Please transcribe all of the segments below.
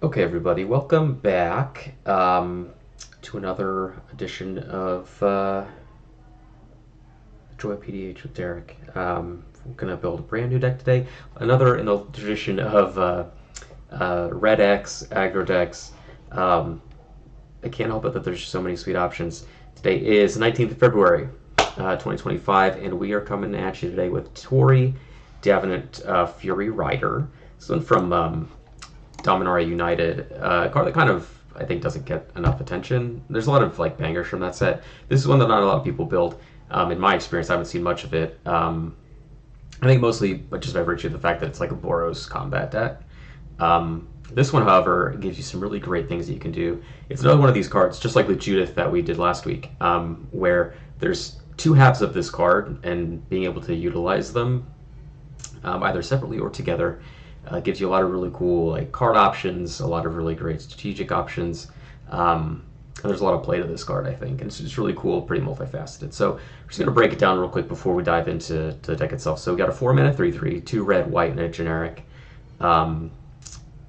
Okay, everybody, welcome back to another edition of Joy PDH with Derek. We're going to build a brand new deck today. Another in the tradition of Red X, Aggro decks. I can't help it that there's so many sweet options. Today is the 19th of February, 2025, and we are coming at you today with Tori D'Avenant Fury Rider. This one from Dominaria United, a card that kind of I think doesn't get enough attention. There's a lot of like bangers from that set. This is one that not a lot of people build. In my experience, I haven't seen much of it. I think mostly just by virtue of the fact that it's like a Boros combat deck. This one, however, gives you some really great things that you can do. It's another one of these cards, just like with Judith that we did last week, where there's two halves of this card, and being able to utilize them either separately or together gives you a lot of really cool like card options, a lot of really great strategic options. And there's a lot of play to this card, I think, and it's just really cool, pretty multifaceted. So we're just going to break it down real quick before we dive into the deck itself. So we got a 4-mana 3/3, 2 red, white, and a generic.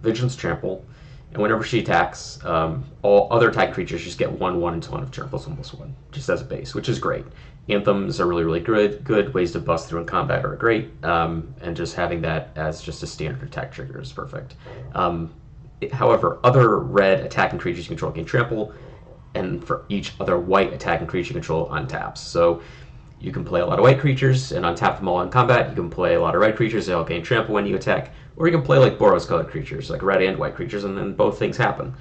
Vigilance Trample, and whenever she attacks, all other attack creatures just get 1/1 until end of turn, +1/+1, just as a base, which is great. Anthems are really, really good. Ways to bust through in combat are great, and just having that as just a standard attack trigger is perfect. However, other red attacking creatures you control gain trample, and for each other white attacking creature you control untaps. So you can play a lot of white creatures and untap them all in combat. You can play a lot of red creatures, they all gain trample when you attack. Or you can play like Boros colored creatures, like red and white creatures, and then both things happen.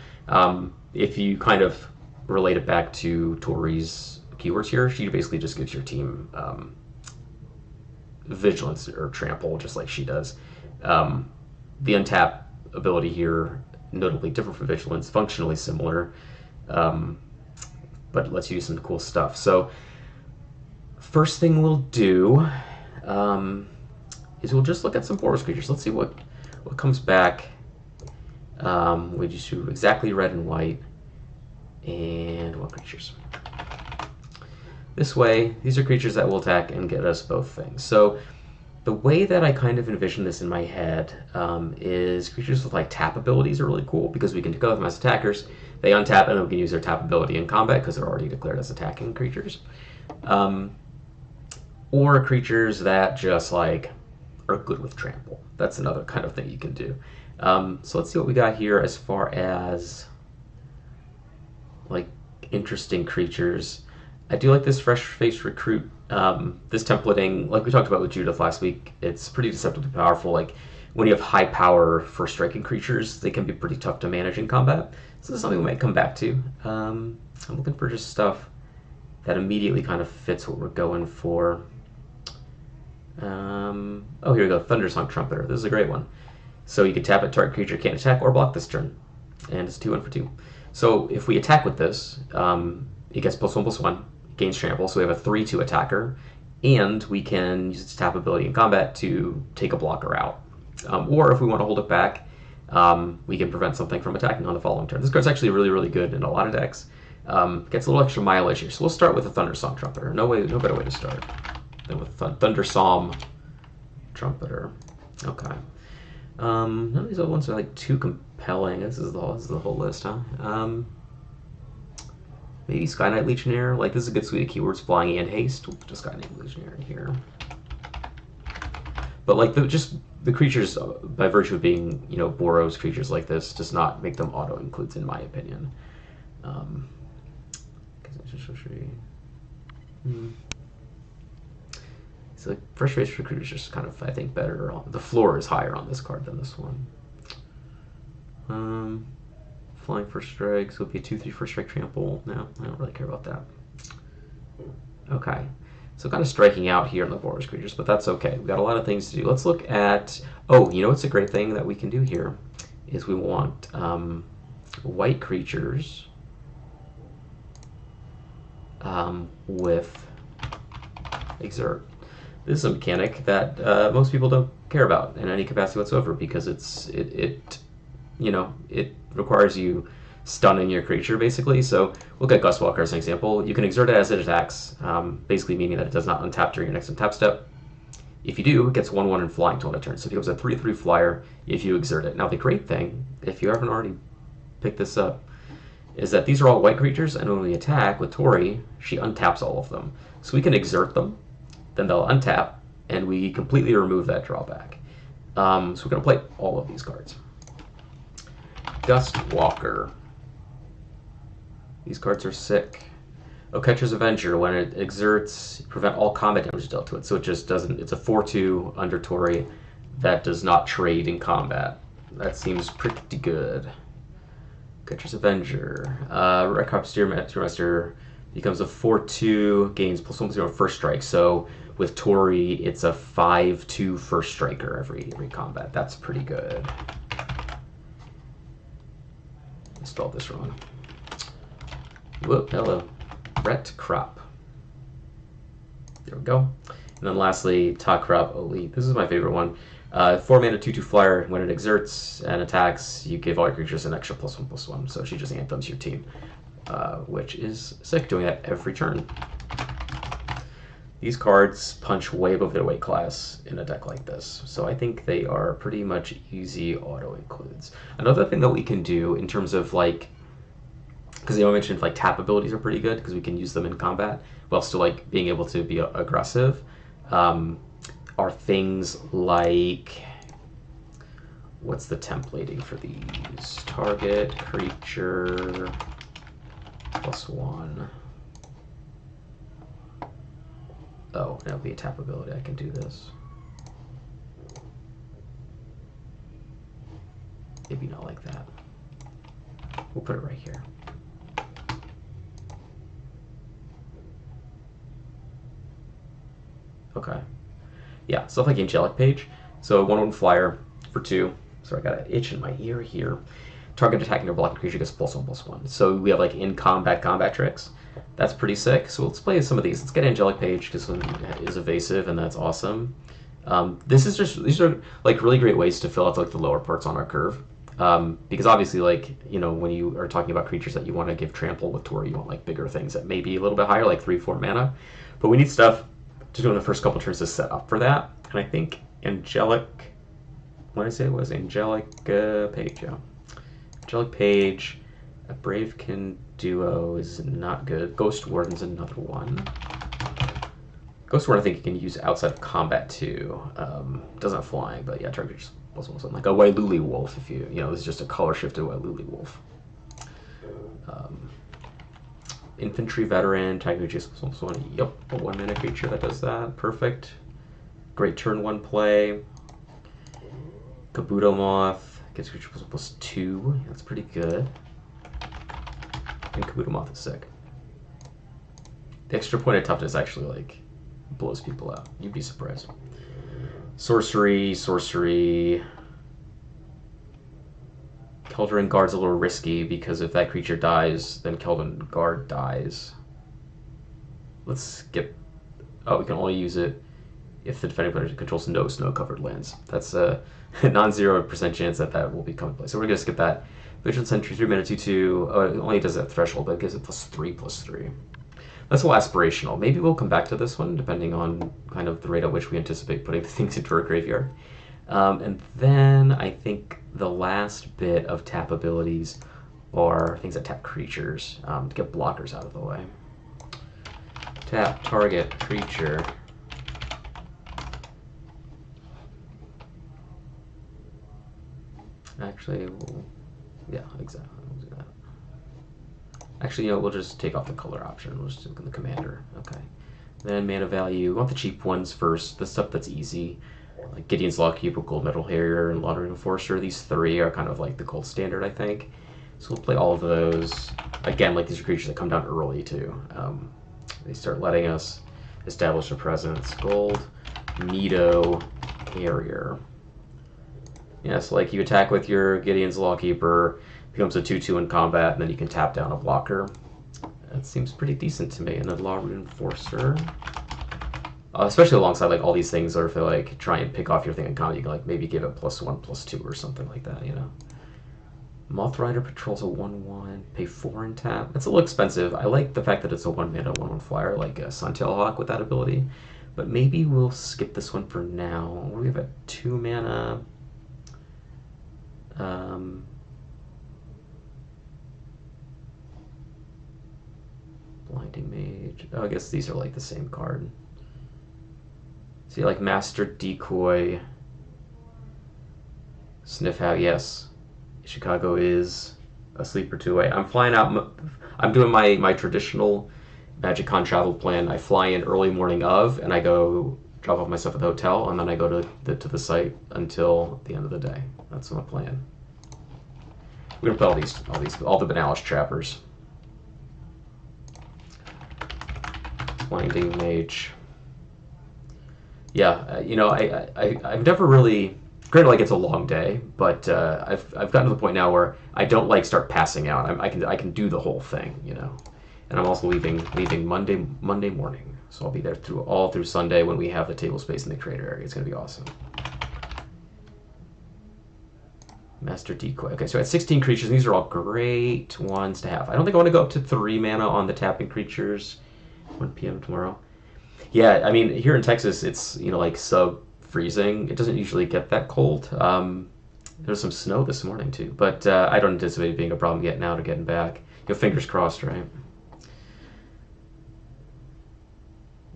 If you kind of relate it back to Tori's keywords here, she basically just gives your team vigilance or trample, just like she does. The untap ability here, notably different from vigilance, functionally similar, but it lets you do some cool stuff. So first thing we'll do is we'll just look at some Boros creatures. Let's see what comes back. We just do exactly red and white, and what creatures. This way, these are creatures that will attack and get us both things. So the way that I kind of envision this in my head is creatures with like tap abilities are really cool because we can declare them as attackers. They untap and then we can use their tap ability in combat because they're already declared as attacking creatures. Or creatures that just like are good with trample. That's another kind of thing you can do. So let's see what we got here as far as like interesting creatures. I do like this fresh face recruit. This templating, like we talked about with Judith last week, it's pretty deceptively powerful. Like when you have high power for striking creatures, they can be pretty tough to manage in combat. So this is something we might come back to. I'm looking for just stuff that immediately kind of fits what we're going for. Oh, here we go. Thundersong Trumpeter. This is a great one. So you can tap it, target creature can't attack or block this turn. And it's 2/1 for 2. So if we attack with this, it gets +1/+1, gains trample, so we have a 3/2 attacker, and we can use its tap ability in combat to take a blocker out. Or if we want to hold it back, we can prevent something from attacking on the following turn. This card's actually really, really good in a lot of decks. Gets a little extra mileage here. So we'll start with a Thundersong Trumpeter. No better way to start than with Thundersong Trumpeter. Okay. None of these other ones are like too compelling. This is the whole list, huh? Maybe Sky Knight Legionnaire. Like this is a good suite of keywords, flying and haste. We'll put a Sky Knight Legionnaire in here. But like the creatures, by virtue of being Boros creatures like this, does not make them auto includes in my opinion. So like fresh face recruit is just kind of I think better. The floor is higher on this card than this one. Flying first strike, so it'll be a 2/3 first strike trample. No, I don't really care about that. Okay, so kind of striking out here in the Boros creatures, but that's okay. We've got a lot of things to do. Let's look at, what's a great thing that we can do here is we want white creatures with Exert. This is a mechanic that most people don't care about in any capacity whatsoever because it requires you stunning your creature basically. So we'll get Gustwalker as an example. You can exert it as it attacks, basically meaning that it does not untap during your next untap step. If you do, it gets 1/1 and flying till end of turn. So it becomes a 3/3 flyer if you exert it. Now the great thing, if you haven't already picked this up, is that these are all white creatures, and when we attack with Tori, she untaps all of them. So we can exert them, then they'll untap, and we completely remove that drawback. So we're going to play all of these cards. Gust Walker. These cards are sick. Catcher's Avenger. When it exerts, prevent all combat damage dealt to it. So it just doesn't. It's a 4/2 under Tori that does not trade in combat. That seems pretty good. Catcher's Avenger. Red Cop Steermaster becomes a 4/2, gains +1/+0 first strike. So with Tori, it's a 5/2 first striker every combat. That's pretty good. I spelled this wrong. Whoop, hello. Ret Crop. There we go. And then lastly, Ta Crop Elite. This is my favorite one. 4 mana 2/2 flyer. When it exerts and attacks, you give all your creatures an extra +1/+1. So she just anthems your team, which is sick, doing that every turn. These cards punch way above their weight class in a deck like this. So I think they are pretty much easy auto includes. Another thing that we can do in terms of like, because I mentioned like tap abilities are pretty good because we can use them in combat while still like being able to be aggressive. Are things like, what's the templating for these? Target creature +1. Oh, that'll be a tap ability. I can do this. Maybe not like that. We'll put it right here. Okay. Yeah, stuff like Angelic Page. So 1/1 flyer for 2. So I got an itch in my ear here. Target attacking or blocking creature gets +1/+1. So we have like in combat tricks. That's pretty sick. So let's play some of these. Let's get Angelic Page because one is evasive and that's awesome. These are like really great ways to fill out like the lower parts on our curve. Because obviously, like, you know, when you are talking about creatures that you want to give trample with Tori, you want like bigger things that may be a little bit higher, like 3/4 mana. But we need stuff to do in the first couple turns to set up for that. And I think Angelic, what did I say it was? Angelic Page, yeah. Angelic Page, a Bravekin Duo is not good. Ghost Warden's another one. Ghost Warden I think you can use outside of combat too. Doesn't have flying, but yeah, target just +1/+1. Like a Wailuli Wolf if you know, this is just a color shifted Wailuli Wolf. Infantry Veteran, Tiger Chase +1/+1. Yep, a 1 mana creature that does that. Perfect. Great turn 1 play. Kabuto Moth gets creature +1/+2. That's pretty good. And Kabuto Moth is sick. The extra point of toughness actually like blows people out. You'd be surprised. Sorcery. Keldrin Guard's a little risky because if that creature dies, then Keldrin Guard dies. Let's skip. Oh, we can only use it if the defending player controls no snow-covered lands. That's a non-0% chance that that will be commonplace. So we're going to skip that. Vigilant Sentry, 3 mana 2/2. Oh, it only does that threshold, but it gives it +3/+3. That's a little aspirational. Maybe we'll come back to this one, depending on kind of the rate at which we anticipate putting things into our graveyard. And then I think the last bit of tap abilities are things that tap creatures to get blockers out of the way. Tap target creature. Actually, yeah, exactly. We'll do that. Actually, you know, we'll just take off the color option. We'll just look at the commander. Okay. Then mana value. We want the cheap ones first. The stuff that's easy. Like Gideon's Lawkeeper, Gold Metal Harrier, and Laundering Enforcer. These 3 are kind of like the gold standard, I think. So we'll play all of those. Again, like these are creatures that come down early, too. They start letting us establish a presence. Gold, Nido, Harrier. Yeah, so like you attack with your Gideon's Lawkeeper, becomes a 2/2 in combat, and then you can tap down a blocker. That seems pretty decent to me. And then Law Enforcer. Especially alongside like all these things, or if they like try and pick off your thing in combat, you can like maybe give it +1/+2 or something like that, you know. Moth Rider patrols a 1/1, pay 4 in tap. It's a little expensive. I like the fact that it's a 1 mana 1/1 flyer, like a Suntail Hawk with that ability. But maybe we'll skip this one for now. We have a 2 mana. Um, Blinding Mage. Oh, I guess these are like the same card. See, like Master Decoy. Sniff out, yes. Chicago is a sleeper 2-way. I'm flying out. I'm doing my traditional MagicCon travel plan. I fly in early morning of, and I go drop off my stuff at the hotel, and then I go to the site until the end of the day. That's my plan. We're gonna play all the Banalish Trappers. Blinding Mage. Yeah, you know, I've never really. Granted, like it's a long day, but I've gotten to the point now where I don't like start passing out. I can do the whole thing, you know. And I'm also leaving Monday morning, so I'll be there all through Sunday when we have the table space in the creator area. It's gonna be awesome. Master Decoy. Okay, so I had 16 creatures, and these are all great ones to have. I don't think I want to go up to 3 mana on the tapping creatures. 1 p.m. tomorrow. Yeah, I mean, here in Texas, it's, you know, like sub-freezing. It doesn't usually get that cold. There's some snow this morning, too. But I don't anticipate it being a problem getting out or getting back. You know, fingers crossed, right?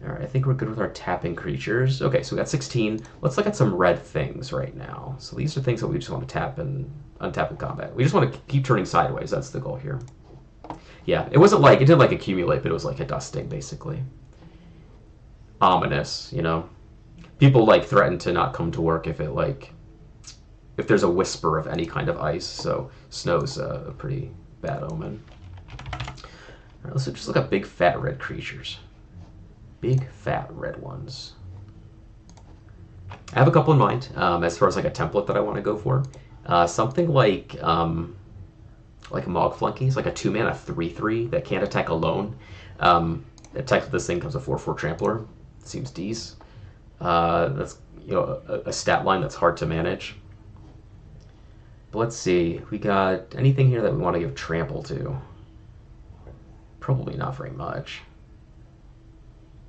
All right, I think we're good with our tapping creatures. Okay, so we got 16. Let's look at some red things right now. So these are things that we just want to tap and untap in combat. We just want to keep turning sideways. That's the goal here. Yeah, it didn't like accumulate, but it was like a dusting, basically. Ominous, you know. People like threaten to not come to work if there's a whisper of any kind of ice. So snow's a pretty bad omen. All right, let's just look at big fat red creatures. Big fat red ones. I have a couple in mind as far as like a template that I want to go for. Something like Mog Flunkies, like a 2 mana 3/3 that can't attack alone. Attack with this thing comes a 4/4 Trampler. Seems decent. That's, you know, a stat line that's hard to manage. But let's see, we got anything here that we want to give trample to? Probably not very much.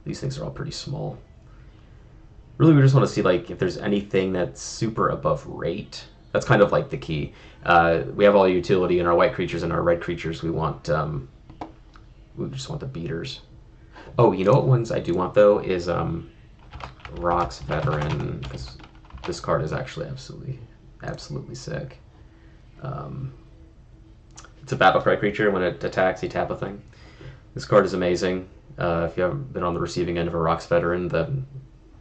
These things are all pretty small. Really, we just want to see like if there's anything that's super above rate. That's kind of like the key. We have all utility in our white creatures and our red creatures. We just want the beaters. Oh, you know what ones I do want though is Rock's Veteran, because this card is actually absolutely sick. It's a battle cry creature. When it attacks, you tap a thing. This card is amazing. If you haven't been on the receiving end of a Rock's Veteran, then,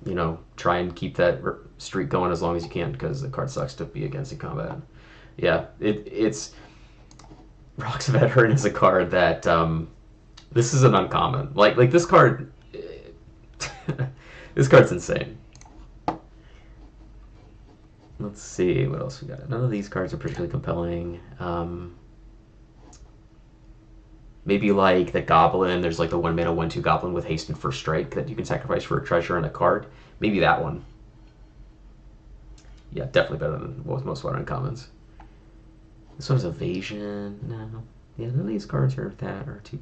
you know, try and keep that streak going as long as you can, because the card sucks to be against in combat. Yeah, it's Rock's Veteran is a card that this is an uncommon. Like this card, this card's insane. Let's see what else we got. None of these cards are particularly compelling. Maybe like the Goblin. There's like the 1 mana 1/2 Goblin with haste and first strike that you can sacrifice for a treasure and a card. Maybe that one. Yeah, definitely better than most modern uncommons. This one's Evasion. No. Yeah, none of these cards are too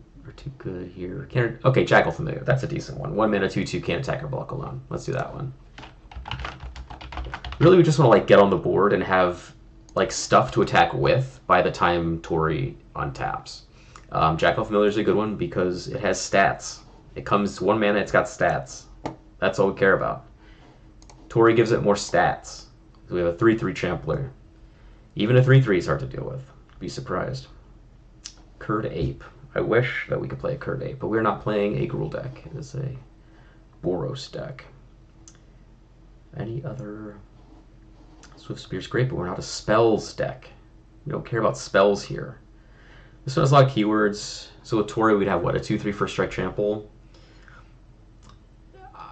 good here. Okay, Jackal Familiar. That's a decent one. 1 mana 2/2 can't attack or block alone. Let's do that one. Really, we just want to like get on the board and have like stuff to attack with by the time Tori untaps. Jackal Familiar is a good one because it has stats. It comes 1 mana, it's got stats. That's all we care about. Tori gives it more stats. So we have a 3/3 Trampler. Even a 3/3 is hard to deal with. Be surprised. Curd Ape. I wish that we could play a Curd Ape, but we're not playing a Gruul deck. It is a Boros deck. Any other... Swift Spear's great, but we're not a spells deck. We don't care about spells here. This one has a lot of keywords. So with Tori, we'd have, what, a 2/3 first strike trample?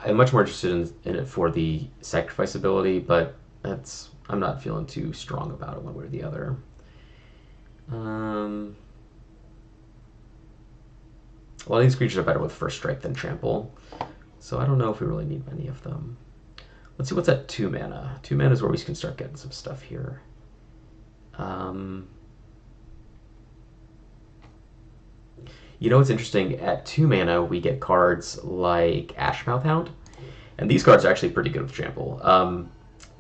I'm much more interested in it for the sacrifice ability, but I'm not feeling too strong about it one way or the other. A lot of these creatures are better with first strike than trample, so I don't know if we really need many of them. Let's see what's at 2 mana. 2 mana is where we can start getting some stuff here. You know what's interesting? At 2 mana, we get cards like Ashmouth Hound, And these cards are actually pretty good with trample.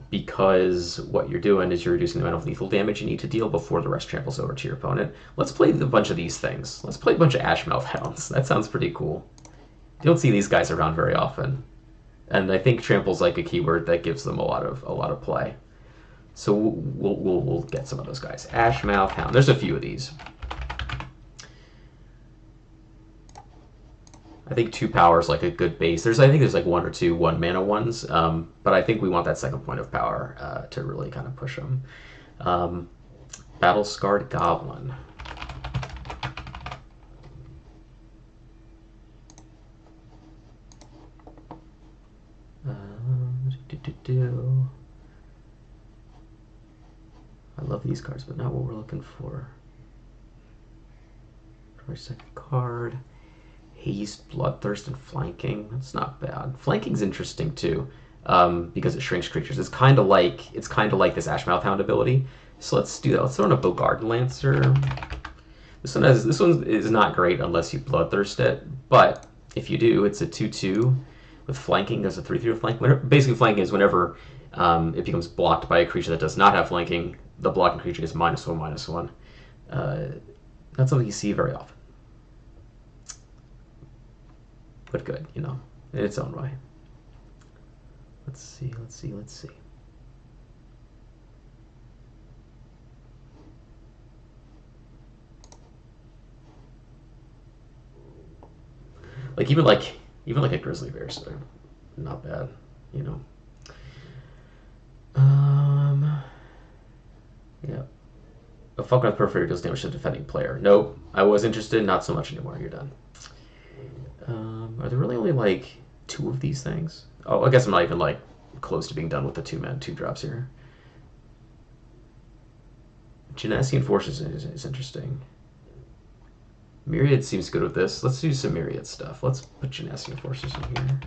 Because what you're doing is you're reducing the amount of lethal damage you need to deal before the rest tramples over to your opponent. Let's play a bunch of these things. Let's play a bunch of Ashmouth Hounds. That sounds pretty cool. You don't see these guys around very often. And I think trample's like a keyword that gives them a lot of play. So we'll get some of those guys. Ashmouth Hound. There's a few of these. I think 2 power is like a good base. I think there's like 1 or 2 1-mana ones, but I think we want that second point of power to really kind of push them. Battle Scarred Goblin. I love these cards, but not what we're looking for. Our second card. Haste, Bloodthirst, and Flanking. That's not bad. Flanking's interesting too, because it shrinks creatures. It's kind of like this Ashmouth Hound ability. So let's do that. Let's throw in a Bogarden Lancer. This one is not great unless you Bloodthirst it, but if you do, it's a 2/2 with flanking. There's a 3/3 with flanking. Basically, flanking is whenever it becomes blocked by a creature that does not have flanking, the blocking creature gets -1/-1. Not something you see very often. But good, you know, in its own way. Let's see. Like even like a Grizzly Bear, so not bad, you know. Yeah. A Falcon with Perforator deals damage to the defending player. Nope, I was interested, not so much anymore. You're done. Are there really only like 2 of these things? Oh, I guess I'm not even like close to being done with the 2 drops here. Genasian Forces is interesting. Myriad seems good with this. Let's do some Myriad stuff. Let's put Genasian Forces in here.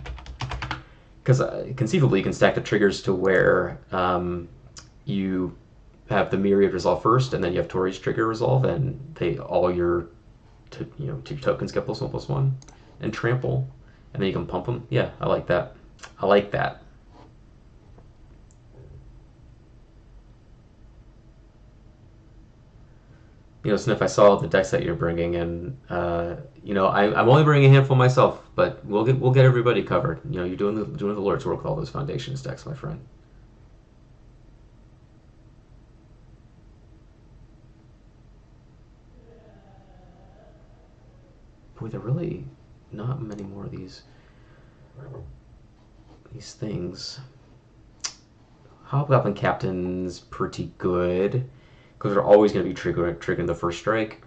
Because conceivably you can stack the triggers to where you have the Myriad resolve first, and then you have Tori's trigger resolve, and all your 2 tokens get +1/+1 and trample, and then you can pump them. Yeah, I like that. I like that. You know, Sniff, I saw the decks that you're bringing, and you know, I'm only bringing a handful myself, but we'll get everybody covered. You know, you're doing the Lord's work with all those Foundations decks, my friend. Boy, there are really not many more of these things. Hobgoblin Captain's pretty good, because they're always going to be triggering the first strike.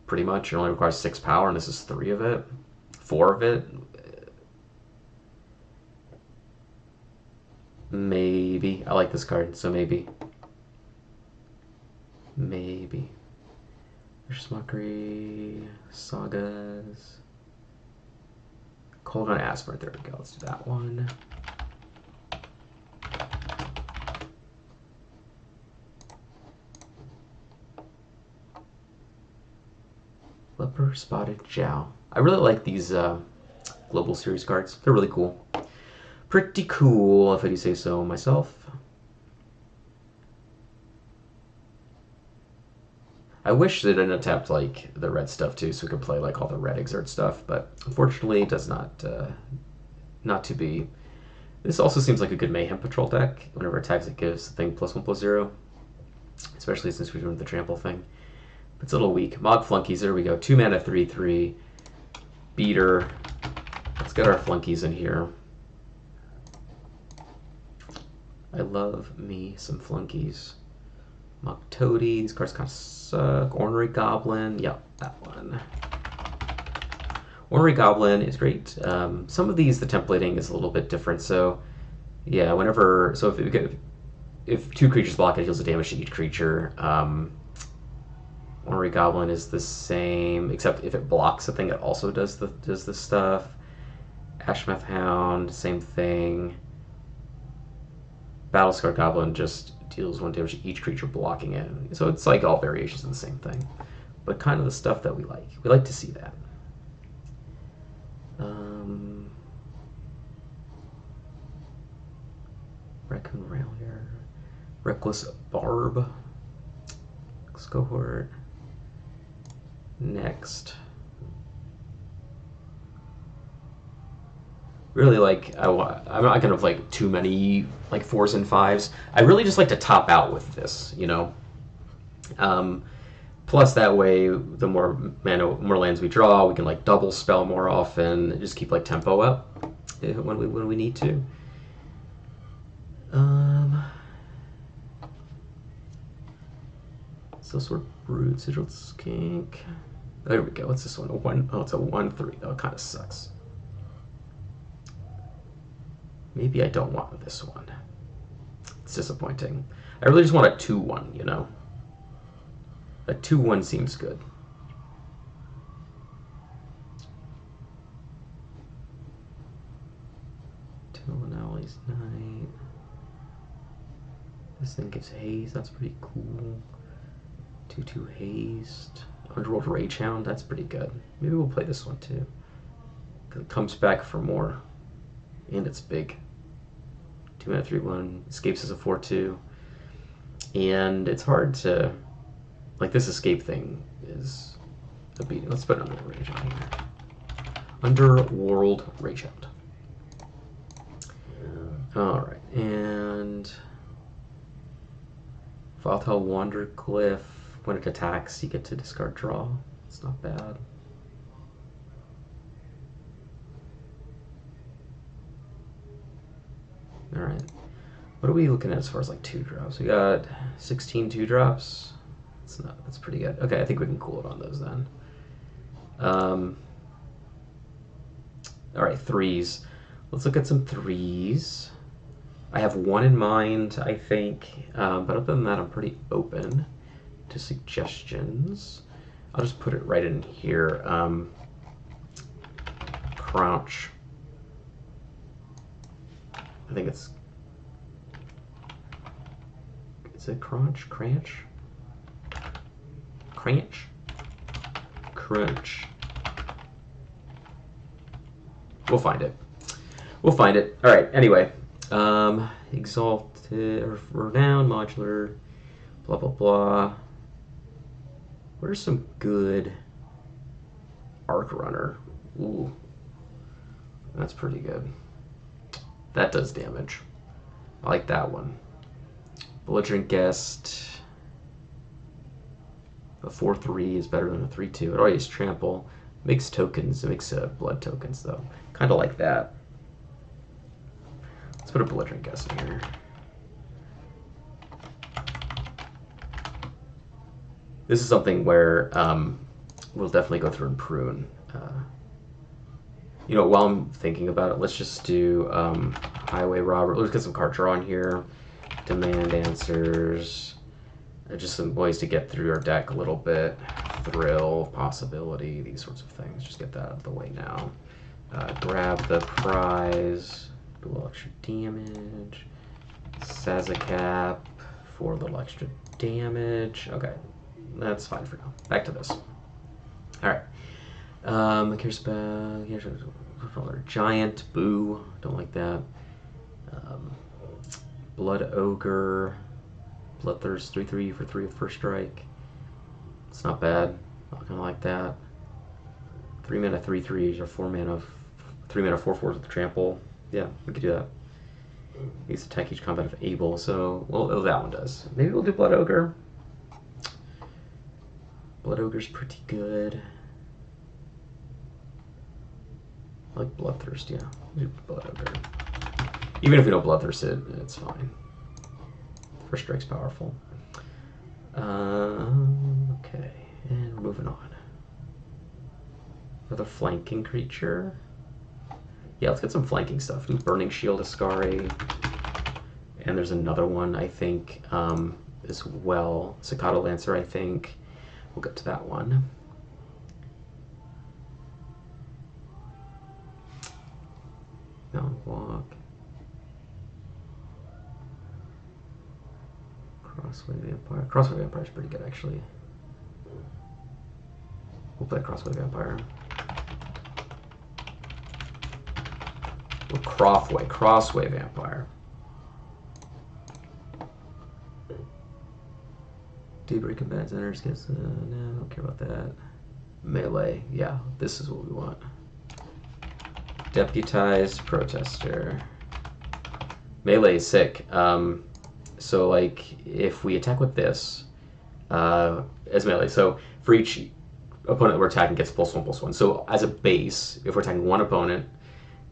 Pretty much. It only requires 6 power, and this is 3 of it. 4 of it. Maybe. I like this card, so maybe. Maybe. There's Mockery, Sagas. Cold on Aspirant, there we go. Let's do that one. Leper Spotted Jow. I really like these Global Series cards. They're really cool. Pretty cool, if I do say so myself. I wish they didn't tapped like the red stuff too, so we could play like all the red exert stuff, but unfortunately it does not to be. This also seems like a good Mayhem Patrol deck. Whenever it attacks, it gives the thing +1/+0, especially since we're doing the trample thing. But it's a little weak. Mog Flunkies, there we go. 2 mana, 3/3. Beater. Let's get our flunkies in here. I love me some flunkies. Mock Toady, these cards kind of suck. Ornery Goblin, yep, that one. Ornery Goblin is great. Some of these, the templating is a little bit different, so yeah, if 2 creatures block, it deals the damage to each creature. Ornery Goblin is the same, except if it blocks a thing, it also does the stuff. Ashmouth Hound, same thing. Battlescar Goblin just deals 1 damage to each creature blocking it. So it's like all variations of the same thing, but kind of the stuff that we like. We like to see that. Raccoon Rallier. Reckless Barb. Cohort. Next. Really like, I'm not gonna have like too many like 4s and 5s. I really just like to top out with this, you know. Plus that way, the more more lands we draw, we can like double spell more often. Just keep like tempo up when we need to. So sort of brewed sigil skink. There we go. What's this one? Oh, it's a 1/3. Oh, it kind of sucks. Maybe I don't want this one. It's disappointing. I really just want a 2/1, you know? A 2/1 seems good. Tonali's Night. This thing gives haste. That's pretty cool. 2/2 haste. Underworld Ragehound. That's pretty good. Maybe we'll play this one too. Because it comes back for more. And it's big. 2 mana 3/1. Escapes as a 4/2. And it's hard to. Like, this escape thing is a beating. Let's put Underworld Ragehound here. Underworld Ragehound. Alright, and Volatile Wanderglyph. When it attacks, you get to discard draw. It's not bad. Alright. What are we looking at as far as like 2-drops? We got 16 2-drops. That's pretty good. Okay, I think we can cool it on those then. Alright, 3s. Let's look at some 3s. I have one in mind, I think, but other than that, I'm pretty open to suggestions. I'll just put it right in here. Crouch. I think it's... Is it Crunch? Cranch? Cranch? Crunch. We'll find it. We'll find it. All right, anyway. Exalted, or Renown, Modular, blah, blah, blah. What are some good Arc Runner? Ooh. That's pretty good. That does damage. I like that one. Belligerent Guest. A 4/3 is better than a 3/2. It always trample. Makes tokens. It makes blood tokens, though. Kind of like that. Let's put a Belligerent Guest in here. This is something where we'll definitely go through and prune. You know, while I'm thinking about it, let's just do Highway Robber. Let's get some card draw on here. Demand Answers. Just some ways to get through our deck a little bit. Thrill, Possibility, these sorts of things. Just get that out of the way now. Grab the Prize. Do a little extra damage. Sazakap for a little extra damage. Okay, that's fine for now. Back to this. Alright. Here's Giant, Boo. Don't like that. Blood Ogre. Bloodthirst 3/3 for 3 with first strike. It's not bad. Not gonna like that. 3 mana 3/3s or 4 mana 3 mana 4/4s with trample. Yeah, we could do that. These attack each combat if able, so well that one does. Maybe we'll do Blood Ogre. Blood Ogre's pretty good. I like Bloodthirst, yeah. We'll do Blood Ogre. Even if we don't Bloodthirst it, it's fine. First strike's powerful. Okay, and we're moving on. Another flanking creature. Yeah, let's get some flanking stuff. Do Burning Shield Ascari. And there's another one, I think, as well. Staccato Lancer, I think. We'll get to that one. Mountain Walk. Crossway Vampire. Crossway Vampire is pretty good, actually. We'll play Crossway Vampire. Or Crossway Vampire. 2 breaking bad centers gets. No, I don't care about that. Melee. Yeah, this is what we want. Deputized protester. Melee is sick. So like if we attack with this as melee, so for each opponent we're attacking gets +1/+1. So as a base, if we're attacking one opponent,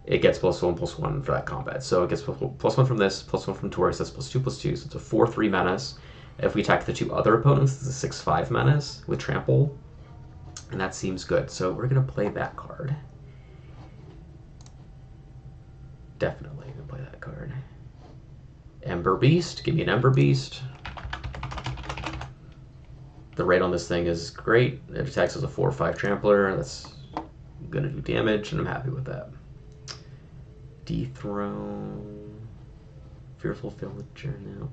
it gets +1/+1 for that combat. So it gets +1 from this, +1 from Tori, so that's +2/+2. So it's a 4/3 menace. If we attack the 2 other opponents, it's a 6/5 menace with trample, and that seems good. So we're gonna play that card. Definitely gonna play that card. Ember Beast, give me an Ember Beast. The rate on this thing is great. It attacks as a 4/5 trampler. That's gonna do damage, and I'm happy with that. Dethrone. Fearful Villager now.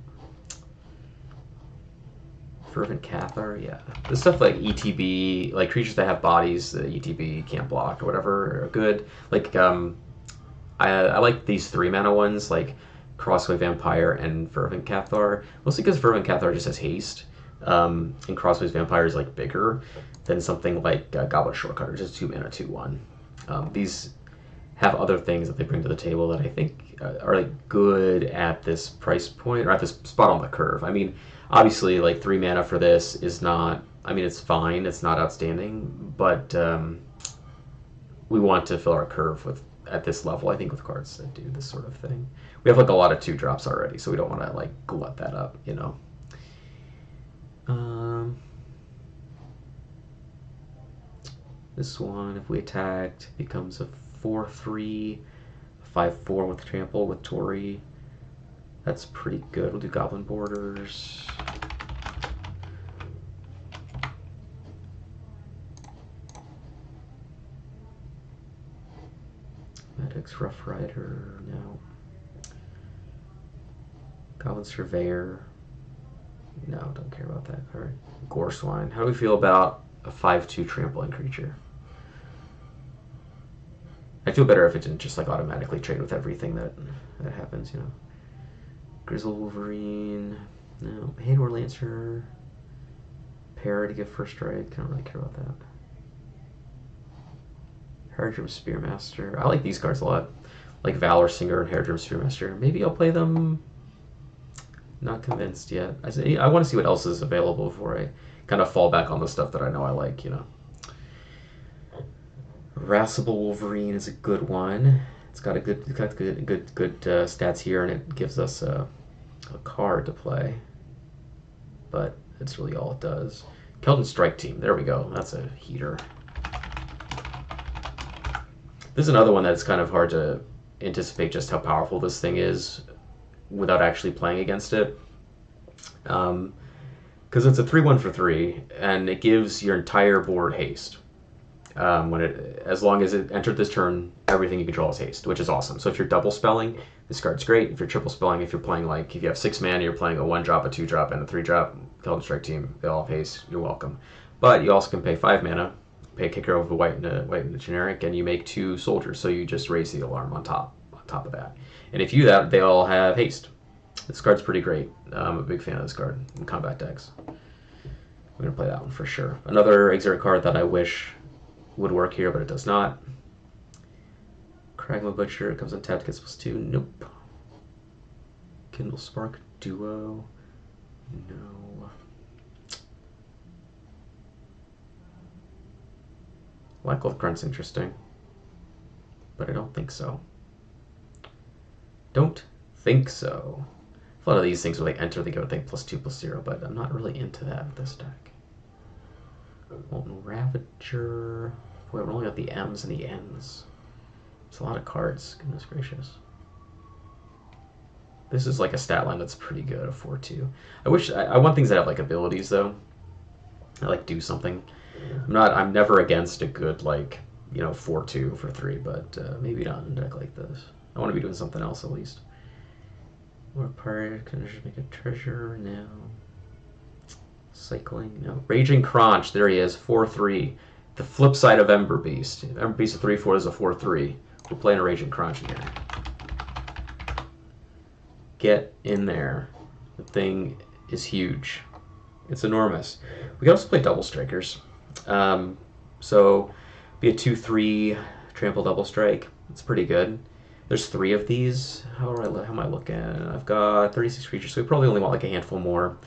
Fervent Cathar, yeah. This stuff like ETB, like creatures that have bodies that ETB can't block or whatever, are good. Like, I like these 3 mana ones, like Crossway Vampire and Fervent Cathar. Mostly because Fervent Cathar just has haste, and Crossway's Vampire is like bigger than something like Goblin Shortcutter, which is 2 mana, 2/1. These have other things that they bring to the table that I think are like good at this price point, or at this spot on the curve. I mean, obviously, like 3 mana for this is not, I mean, it's fine, it's not outstanding, but we want to fill our curve with, at this level, I think, with cards that do this sort of thing. We have like a lot of 2-drops already, so we don't want to like glut that up, you know. This one, if we attacked, becomes a 4/3, 5/4 with trample with Tori. That's pretty good. We'll do Goblin Borders. Maddox Rough Rider, no. Goblin Surveyor. No, don't care about that card. Gore Swine. How do we feel about a 5/2 trampling creature? I feel better if it didn't just like automatically trade with everything that happens, you know. Grizzle Wolverine. No. Haydor Lancer. Para to give first strike. I don't really care about that. Haradrim Spearmaster. I like these cards a lot. Like Valor Singer and Haradrim Spearmaster. Maybe I'll play them. Not convinced yet. I want to see what else is available before I kind of fall back on the stuff that I know I like, you know. Irascible Wolverine is a good one. It's got good stats here, and it gives us a card to play. But it's really all it does. Keldon Strike Team. There we go. That's a heater. This is another one that's kind of hard to anticipate just how powerful this thing is without actually playing against it. Because it's a 3/1 for 3, and it gives your entire board haste. As long as it entered this turn, everything you control is haste, which is awesome. So if you're double spelling, this card's great. If you're triple spelling, if you're playing like, if you have 6 mana, you're playing a 1-drop, a 2-drop, and a 3-drop, Keldon Strike Team, they all have haste, you're welcome. But you also can pay 5 mana, pay a kicker over white and a generic, and you make 2 soldiers, so you just raise the alarm on top of that. And if you do that, they all have haste. This card's pretty great. I'm a big fan of this card in combat decks. We're going to play that one for sure. Another Exert card that I wish would work here, but it does not. Kragma Butcher, it comes untapped, gets +2. Nope. Kindle Spark Duo. No. Blackcloth Grunt's interesting, but I don't think so. Don't think so. A lot of these things, when they enter, they go think +2/+0, but I'm not really into that with this deck. Molten Ravager. Boy, we're only got the M's and the N's. It's a lot of cards. Goodness gracious. This is like a stat line that's pretty good, a 4/2. I want things that have like abilities though. I like do something. I'm never against a good like, you know, 4/2 for 3, but maybe not in a deck like this. I want to be doing something else at least. More pirate, can I just make a treasure now? Cycling, no. Raging Crunch, there he is, 4/3. The flip side of Ember Beast. Ember Beast of 3/4 is a 4/3. We're playing a Raging Crunch here. Get in there. The thing is huge. It's enormous. We can also play double strikers. So be a 2/3 trample double strike. It's pretty good. There's 3 of these. How am I looking? I've got 36 creatures, so we probably only want like a handful more.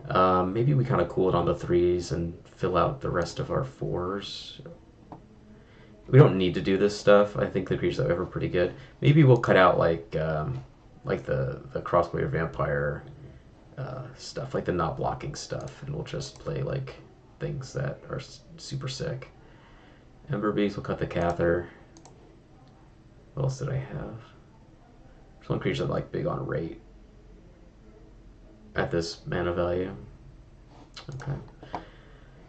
Maybe we kind of cool it on the 3s and fill out the rest of our 4s. We don't need to do this stuff. I think the creatures that we have are pretty good. Maybe we'll cut out like the crossbow vampire stuff, like the not blocking stuff, and we'll just play like things that are super sick. Ember Beast, we'll cut the Cather. What else did I have? There's one creature that like big on rate at this mana value. Okay.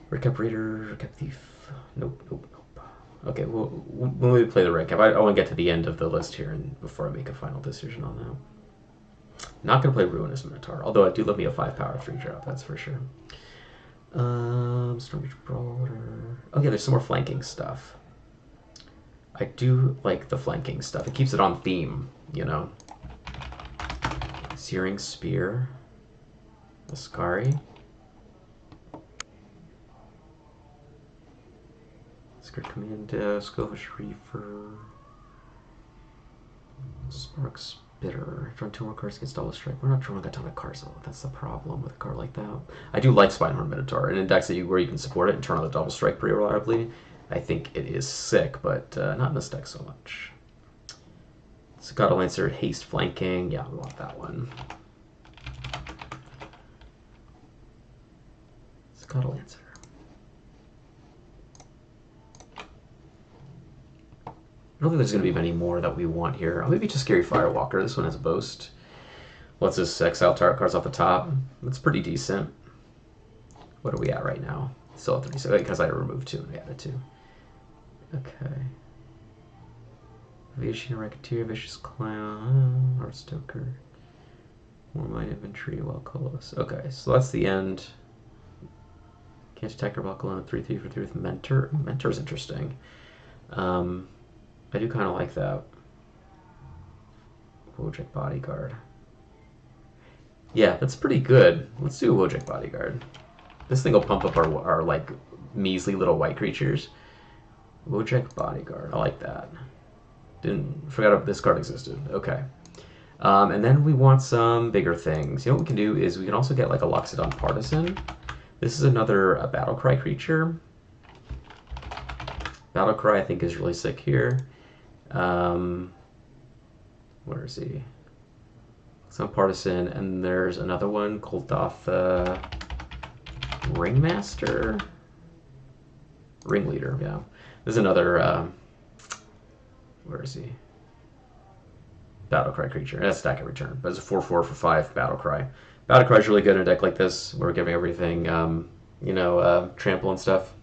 Red Cap Raider, Red Cap Thief. Nope, nope, nope. Okay, well, when we play the Red Cap, I want to get to the end of the list here and before I make a final decision on that. Not going to play Ruinous Minotaur, although I do love me a 5-power 3-drop, that's for sure. Stormreach Brawler. Okay, there's some more flanking stuff. I do like the flanking stuff. It keeps it on theme, you know. Searing Spear. Ascari. Skirt Commando. Scoville Reaver. Spark Spitter. Drawn 2 more cards against double strike. We're not drawing a ton of cards though. That's the problem with a card like that. I do like Spinehorn Minotaur. An index where you can support it and turn on the double strike pretty reliably. I think it is sick, but not in this deck so much. Scott Lancer, Haste Flanking. Yeah, we want that one. Scott Lancer. I don't think there's going to be many more that we want here. Maybe just Scary Firewalker. This one has Boast. Let's just exile target cards off the top. That's pretty decent. What are we at right now? Still at 36, because I removed 2 and I added 2. Okay. Aviation Racketeer, Vicious Clown, Heartstoker. More my inventory, Wild Colossus. Okay, so that's the end. Can't attack or buckle on a 3/3 for 3 with Mentor. Mentor's interesting. I do kind of like that. Wojak Bodyguard. Yeah, that's pretty good. Let's do a Wojak Bodyguard. This thing will pump up our like measly little white creatures. Wojak Bodyguard. I like that. Forgot this card existed. Okay. And then we want some bigger things. You know what we can do is we can also get like a Loxodon Partisan. This is another Battlecry creature. Battlecry I think is really sick here. Where is he? Some Partisan, and there's another one, Koldatha Ringmaster? Ringleader, yeah. There's another, where is he? Battlecry creature. That's stack at return, but it's a 4/4 for 5 Battlecry. Battlecry is really good in a deck like this. We're giving everything, trample and stuff.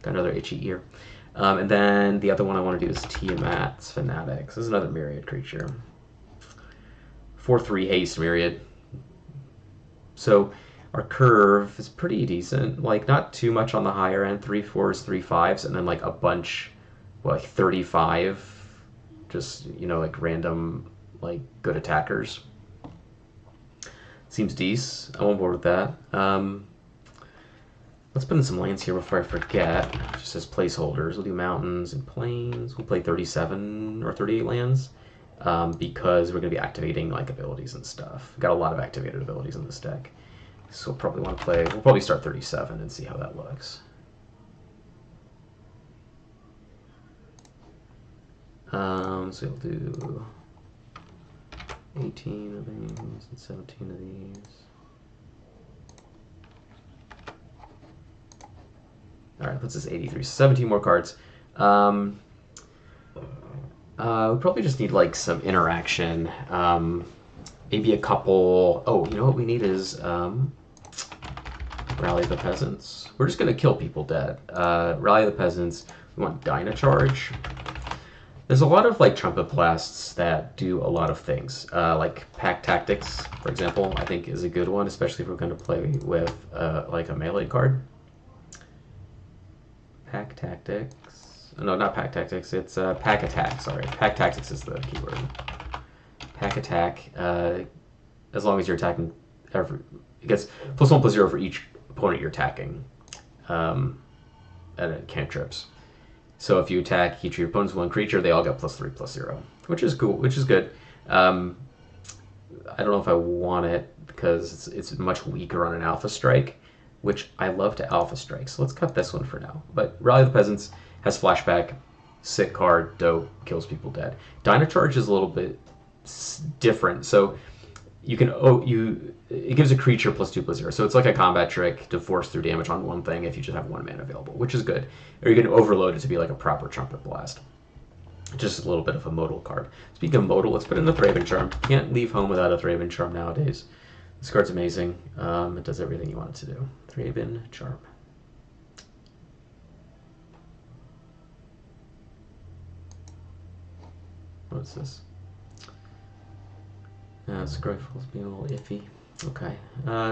Got another itchy ear. And then the other one I want to do is Tiamat's Fanatics. This is another Myriad creature. 4/3 haste Myriad. So our curve is pretty decent. Like not too much on the higher end. 3 4s, 3 5s, and then like a bunch, like 35. Just like random, like good attackers. Seems decent. I'm on board with that. Let's put in some lands here before I forget. Just as placeholders. We'll do mountains and plains. We'll play 37 or 38 lands because we're going to be activating like abilities and stuff. We've got a lot of activated abilities in this deck. So we'll probably want to play. We'll probably start 37 and see how that looks. So we'll do 18 of these and 17 of these. All right, puts us 83. 17 more cards. We probably just need like some interaction. Maybe a couple. Oh, you know what we need is Rally the Peasants. We're just gonna kill people dead. Rally the Peasants. We want Dynacharge. There's a lot of like Trumpet Blasts that do a lot of things. Like Pack Tactics, for example, I think is a good one, especially if we're going to play with like a melee card. Pack Tactics. No, not Pack Tactics. It's Pack Attack. Sorry, Pack Tactics is the keyword. Pack Attack. As long as you're attacking it gets +1/+0 for each opponent you're attacking, and it cantrips. So if you attack each of your opponent's one creature, they all get +3/+0, which is cool, which is good. I don't know if I want it because it's much weaker on an Alpha Strike, which I love to Alpha Strike. So let's cut this one for now. But Rally the Peasants has flashback, sick card, dope, kills people dead. Dynacharge is a little bit different. So you can it gives a creature +2/+0. So it's like a combat trick to force through damage on one thing if you just have 1 mana available, which is good. Or you can overload it to be like a proper Trumpet Blast. Just a little bit of a modal card. Speaking of modal, let's put in the Thraben Charm. Can't leave home without a Thraben Charm nowadays. This card's amazing. It does everything you want it to do. Thraben Charm. What's this? Scryfall's being a little iffy. Okay.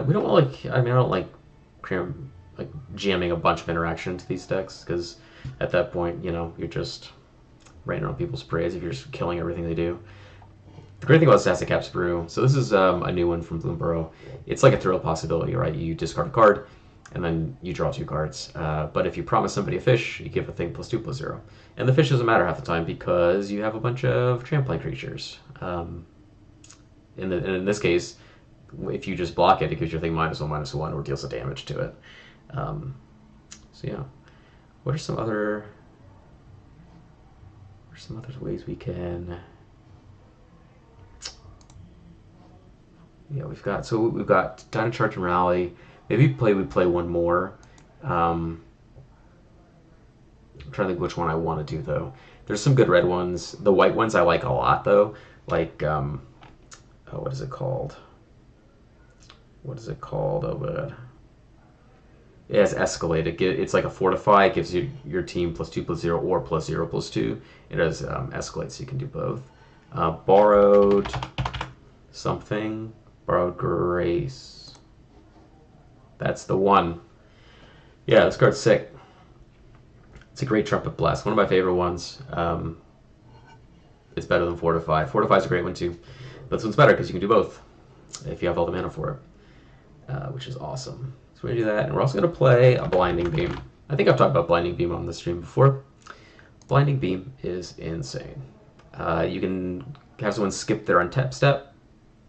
We don't like. I don't like jamming a bunch of interaction into these decks because at that point, you're just raining on people's praise if you're just killing everything they do. The great thing about Sassacap's Brew, so this is a new one from Bloomborough. It's like a thrill possibility, right? You discard a card, and then you draw 2 cards. But if you promise somebody a fish, you give a thing +2/+0. And the fish doesn't matter half the time because you have a bunch of trampling creatures. In this case, if you just block it, it gives your thing -1/-1 or deals a damage to it. So yeah, what are some other ways we can? Yeah, we've got Dynacharge and Rally. Maybe we play one more. I'm trying to think which one I want to do though. There's some good red ones. The white ones I like a lot though. Like what is it called? Oh god. It has Escalate. It's like a Fortify. It gives you your team +2/+0 or +0/+2. It has Escalate, so you can do both. Borrowed something. Borrowed Grace. That's the one. Yeah, this card's sick. It's a great Trumpet Blast. One of my favorite ones. It's better than Fortify. Fortify's a great one too. But this one's better because you can do both if you have all the mana for it, which is awesome. So we're going to do that. And we're also going to play a Blinding Beam. I think I've talked about Blinding Beam on the stream before. Blinding Beam is insane. You can have someone skip their untap step,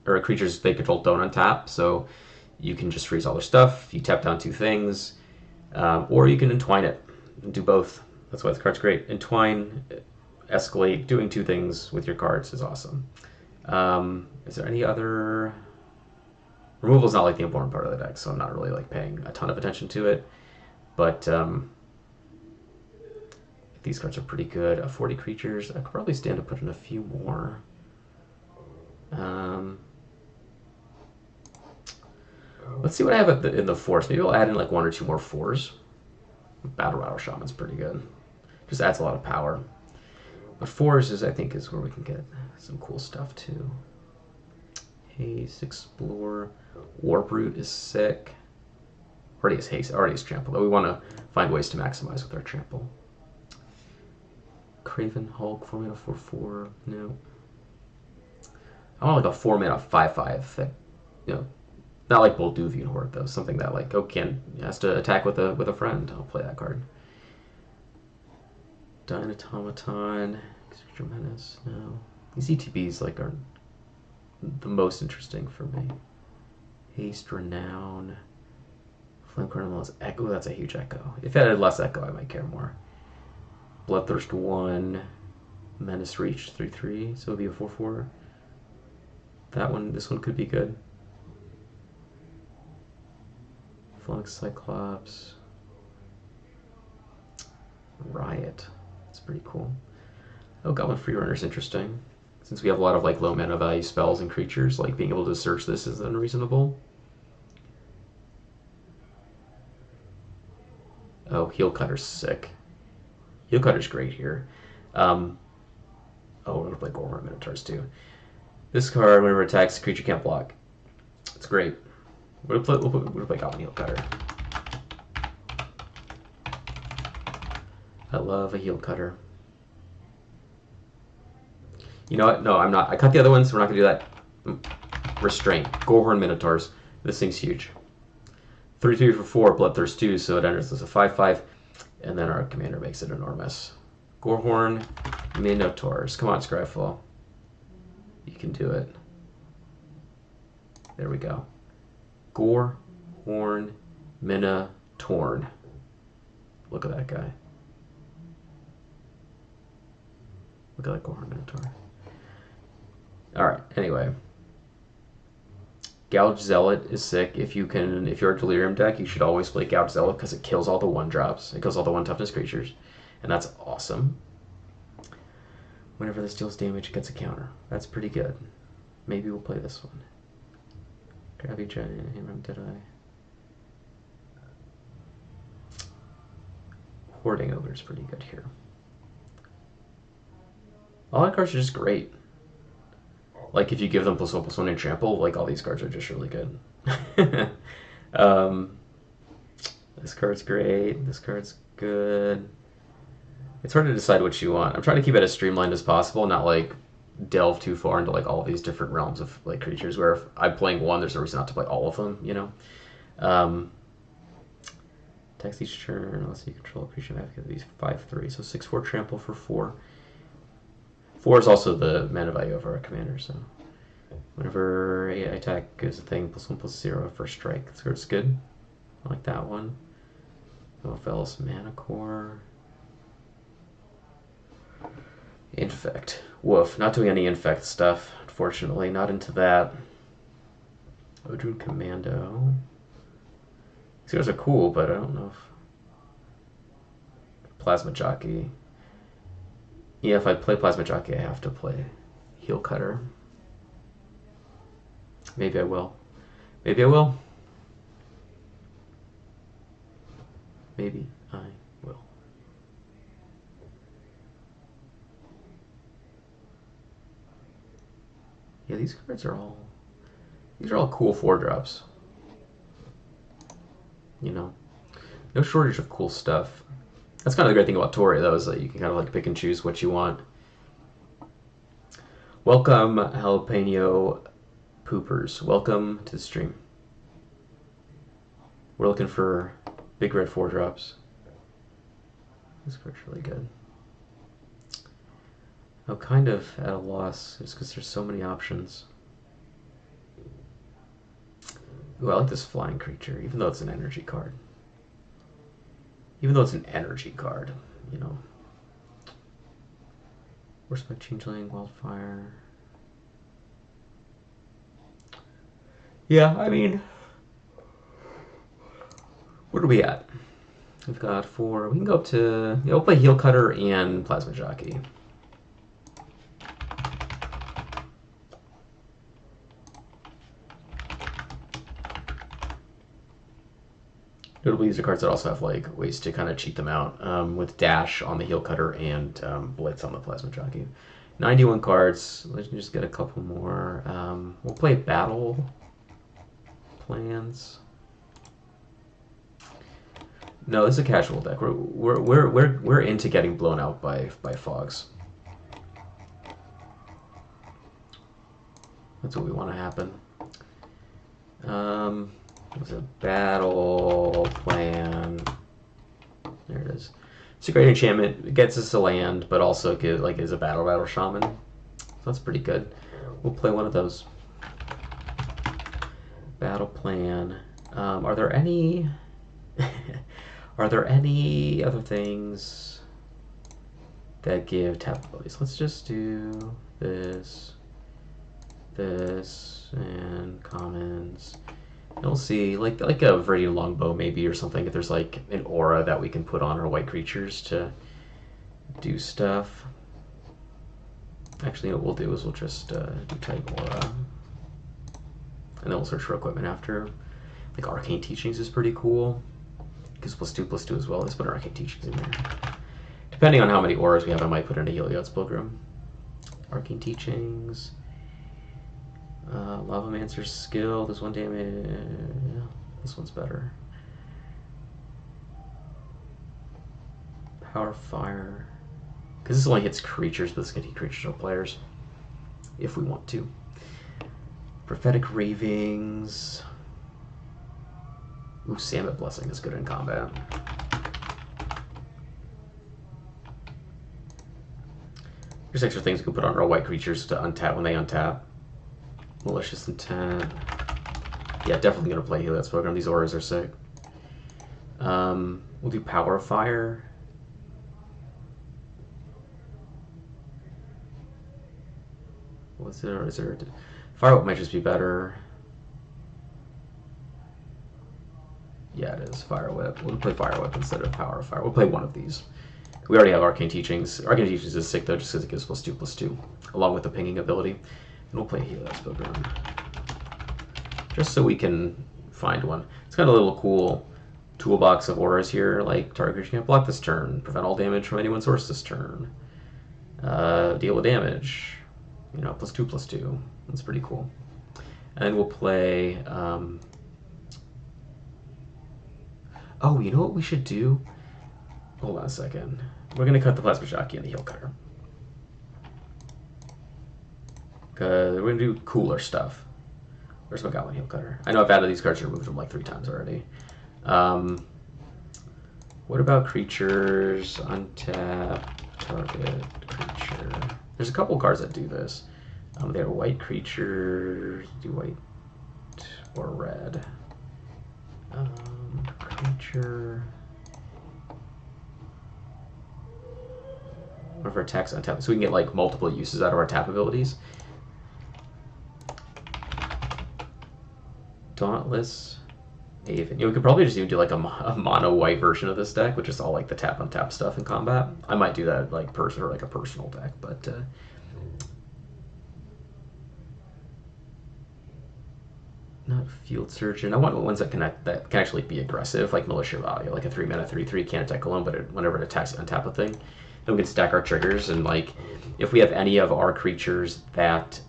or creatures they control don't untap, so you can just freeze all their stuff. You tap down 2 things, or you can entwine it and do both. That's why this card's great. Entwine, Escalate, doing 2 things with your cards is awesome. Is there any other? Removal is not like the important part of the deck, so I'm not really like paying a ton of attention to it. But these cards are pretty good. 40 creatures. I could probably stand to put in a few more. Let's see what I have in the force. Maybe I'll add in like 1 or 2 more 4s. Battle Rattle Shaman's pretty good. Just adds a lot of power. But 4s I think is where we can get some cool stuff too. Haste, Explore, War Brute is sick. Already is Haste, already is Trample. Though we want to find ways to maximize with our Trample. Craven Hulk, 4 mana 4/4. No. I want like a 4 mana 5/5 that, not like Bolduvian Horde though. Something that like has to attack with a friend. I'll play that card. Dynatomaton, Extra Menace. No, these ETBs like are the most interesting for me. Haste, Renown, Flame Criminal, Echo. That's a huge Echo. If it had less Echo, I might care more. Bloodthirst 1, Menace Reach 3/3, so it'll be a 4/4. This one could be good. Flux Cyclops, Riot. That's pretty cool. Oh, Goblin Freerunner's interesting. Since we have a lot of like low mana value spells and creatures, like being able to search this is unreasonable. Oh, Heel Cutter's sick. Heel Cutter's great here. We're gonna play Gorhorn Minotaurs too. This card, whenever it attacks, the creature can't block. It's great. We'll play Goblin Heel Cutter. I love a Heel Cutter. You know what? No, I'm not. I cut the other ones, so we're not going to do that. Restraint. Gorhorn Minotaurs. This thing's huge. 3/3 for 4, Bloodthirst 2, so it enters as a 5/5, and then our commander makes it enormous. Gorehorn, Minotaurs. Come on, Scryfall. You can do it. There we go. Gorehorn, Minotaur. Look at that guy. Look at that Gorehorn Minotaur. Alright, anyway. Gouge Zealot is sick. If you're a Delirium deck, you should always play Gouge Zealot because it kills all the 1-drops. It kills all the 1-toughness creatures. And that's awesome. Whenever this deals damage, it gets a counter. That's pretty good. Maybe we'll play this one. Grabby Giant, did I? Hoarding Ogre is pretty good here. All the cards are just great. Like, if you give them +1/+1 and trample, like, all these cards are just really good. This card's great. This card's good. It's hard to decide what you want. I'm trying to keep it as streamlined as possible, not, like, delve too far into, like, all these different realms of, like, creatures, where if I'm playing one, there's no reason not to play all of them, you know? Text each turn, unless you control a creature, have to get these 5/3, so 6/4 trample for 4. 4 is also the mana value of our commander, so whenever I attack gives a thing +1/+0 for strike. So it's good. I like that one. Novel's Mana Core. Infect. Woof. Not doing any infect stuff, unfortunately. Not into that. Odrune Commando. These guys are cool, but I don't know if... Plasma Jockey. Yeah, if I play Plasma Jockey, I have to play Heel Cutter. Maybe I will. Maybe I will. Maybe I will. Yeah, these cards are all... These are all cool 4-drops. You know? No shortage of cool stuff. That's kind of the great thing about Tori, though, is that you can kind of like pick and choose what you want. Welcome, Jalapeno Poopers. Welcome to the stream. We're looking for big red 4-drops. This card's really good. I'm kind of at a loss just because there's so many options. Ooh, I like this flying creature, even though it's an energy card. Even though it's an energy card, you know. Respect Changeling, Wildfire. Yeah, I mean, what are we at? We've got 4. We can go up to, we'll play Heel Cutter and Plasma Jockey. Notably, these are cards that also have like ways to kind of cheat them out with Dash on the Heel Cutter and Blitz on the Plasma Jockey. 91 cards. Let's just get a couple more. We'll play Battle Plans. No, this is a casual deck. We're into getting blown out by fogs. That's what we want to happen. It's a Battle Plan. There it is. It's a great enchantment. It gets us a land, but also is a battle shaman. So that's pretty good. We'll play one of those. Battle Plan. Are there any? Are there any other things that give tap abilities? Let's just do this, and commons. And we'll see, like a Viridian Longbow maybe or something, if there's like an aura that we can put on our white creatures to do stuff. Actually, what we'll do is we'll just do type aura. And then we'll search for equipment after. Like Arcane Teachings is pretty cool. Gives +2/+2 as well. Let's put Arcane Teachings in there. Depending on how many auras we have, I might put in a Heliod's Pilgrim. Arcane Teachings. Lavamancer's Skill. This one damage. This one's better. Power Fire. Because this only hits creatures, but this can hit creatures or players. If we want to. Prophetic Ravings. Ooh, Samet Blessing is good in combat. There's extra things we can put on our white creatures to untap when they untap. Malicious Intent. Yeah, definitely gonna play Helios Program. These auras are sick. We'll do Power of Fire. What's it, or is there... Fire Whip might just be better. Yeah, it is. Fire Whip. We'll play Fire Whip instead of Power of Fire. We'll play one of these. We already have Arcane Teachings. Arcane Teachings is sick though, just because it gives +2/+2, along with the pinging ability. And we'll play Helios Program. Just so we can find one. It's got a little cool toolbox of auras here, like target creature can't block this turn, prevent all damage from any source this turn, deal with damage, you know, +2/+2. That's pretty cool. And we'll play. Oh, you know what we should do? Hold on a second. We're gonna cut the Plasma Jockey and the Heel Cutter. Cause we're gonna do cooler stuff. Where's my Goblin Heel Cutter? I know I've added these cards and removed them like 3 times already. What about creatures? Untap, target creature. There's a couple cards that do this. They have white creatures, do white or red. Creature. One of our attacks untap, so we can get like multiple uses out of our tap abilities. Dauntless Aven. You know, we could probably just even do like a mono white version of this deck, which is all like the tap untap stuff in combat. I might do that like or like a personal deck, but not Field Surgeon. I want ones that can actually be aggressive, like Militia Value, like a 3-mana 3/3 can't attack alone, but whenever it attacks, untap a thing. Then we can stack our triggers, and like if we have any of our creatures that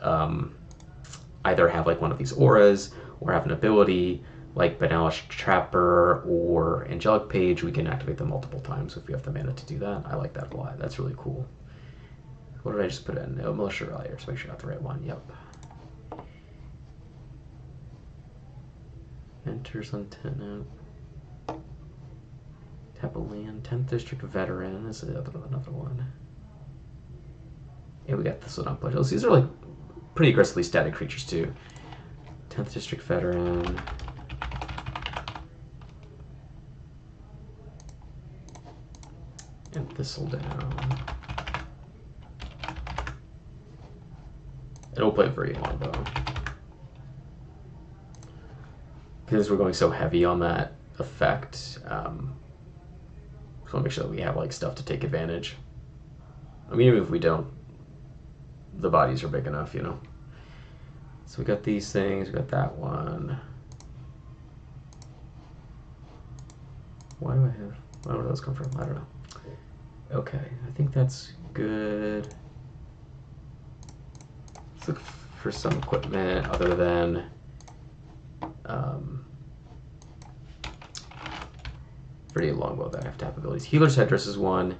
either have like one of these auras or have an ability like Banalish Trapper or Angelic Page, we can activate them multiple times if we have the mana to do that. I like that a lot. That's really cool. What did I just put in? Oh, Militia Value. Just make sure I got the right one. Yep. Enters on 10 out. Tap a land. 10th District Veteran is another one. Yeah, we got this one on play. These are like pretty aggressively static creatures too. 10th District Veteran. And Thistle Down. It'll play very long though. Because we're going so heavy on that effect, just want to make sure that we have like stuff to take advantage. I mean, even if we don't, the bodies are big enough, you know. So we got these things, we got that one. Why do those come from? I don't know. Okay, I think that's good. Let's look for some equipment other than pretty longbow that have tap abilities. Healer's Headdress is one.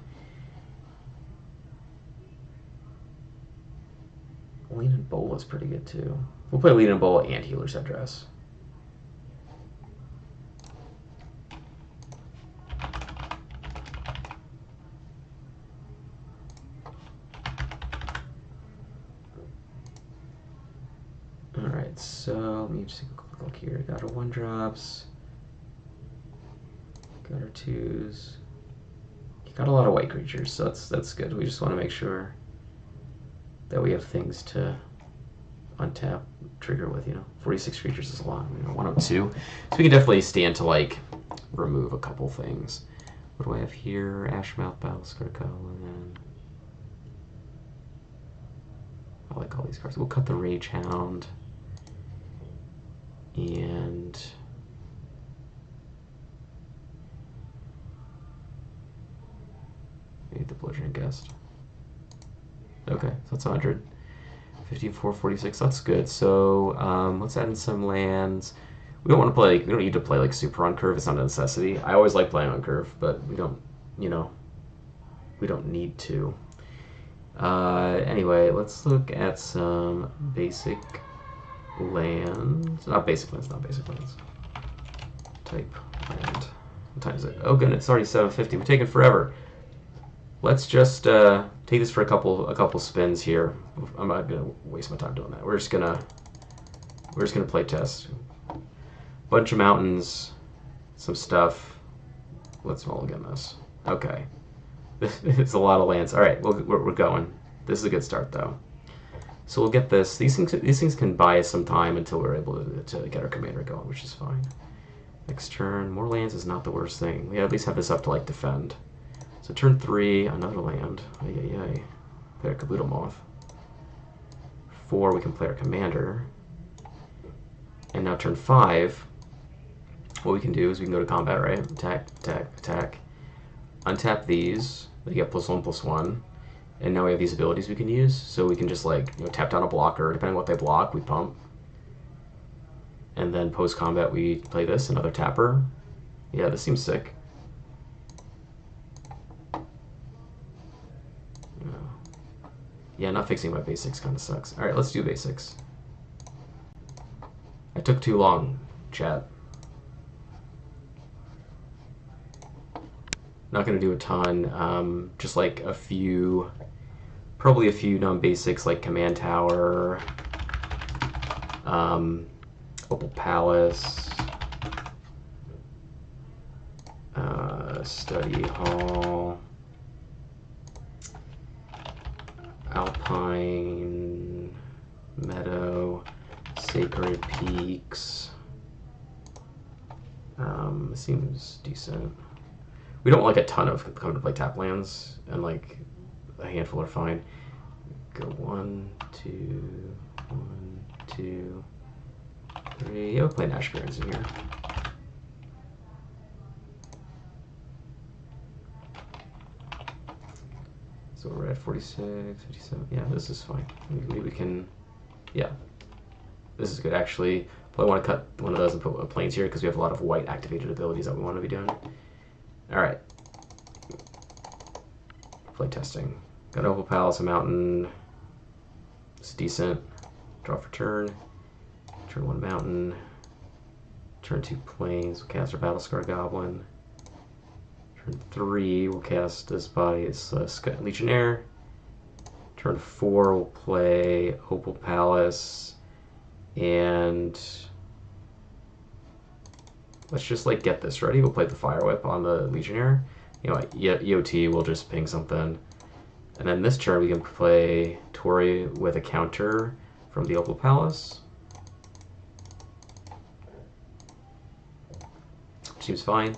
Lean and Bowl is pretty good too. We'll play Lean and Bowl and Healer's Headdress. Alright, so let me just take a quick look here. Got our 1-drops. Got our 2s. Got a lot of white creatures, so that's good. We just want to make sure that we have things to untap, trigger with, you know. 46 creatures is a lot. You know, 102. So we can definitely stand to like remove a couple things. What do I have here? Ashmouth, Battlescar Goblin. I like all these cards. We'll cut the Rage Hound. And the Bludgeoning Guest. Okay, so that's 100. 54, 46, that's good. So let's add in some lands. We don't want to play, we don't need to play like super on curve, it's not a necessity. I always like playing on curve, but we don't, you know, we don't need to. Anyway, let's look at some basic lands. Not basic lands, not basic lands. Type. And what time is it? Oh goodness, it's already 7:50. We're taking forever. Let's just take this for a couple spins here. I'm not gonna waste my time doing that. We're just gonna play test. Bunch of mountains, some stuff. Let's mulligan this. Okay, it's a lot of lands. All right, we're going. This is a good start though. So we'll get this. These things can buy us some time until we're able to get our commander going, which is fine. Next turn, more lands is not the worst thing. We at least have this up to like defend. So turn 3, another land. Ay. Play our Kabuto Moth. 4, we can play our commander. And now turn 5, what we can do is we can go to combat, right? Attack, attack, attack. Untap these. They get +1/+1. And now we have these abilities we can use. So we can just like, you know, tap down a blocker. Depending on what they block, we pump. And then post-combat we play this, another tapper. Yeah, this seems sick. Yeah, not fixing my basics kind of sucks. Alright, let's do basics. I took too long, chat. Not going to do a ton, just like a few, probably a few non-basics like Command Tower, Opal Palace, Study Hall, Alpine Meadow, Sacred Peaks. Seems decent. We don't like a ton of come to play tap lands, and like a handful are fine. Go 1, 2, 1, 2, 3. Yeah, we'll play Nash Barons in here. So we're at 46, 57. Yeah, this is fine. Maybe we can. Yeah, this is good. Actually, probably want to cut one of those and put planes here because we have a lot of white activated abilities that we want to be doing. All right. Play testing. Got Opal Palace, a mountain. It's decent. Draw for turn. Turn 1 mountain. Turn 2 planes. We'll cast our Battlescar Goblin. Turn 3, we'll cast this body. It's Legionnaire. Turn 4, we'll play Opal Palace. And let's just like get this ready. We'll play the Fire Whip on the Legionnaire. You know, EOT will just ping something. And then this turn we can play Tori with a counter from the Opal Palace. Seems fine.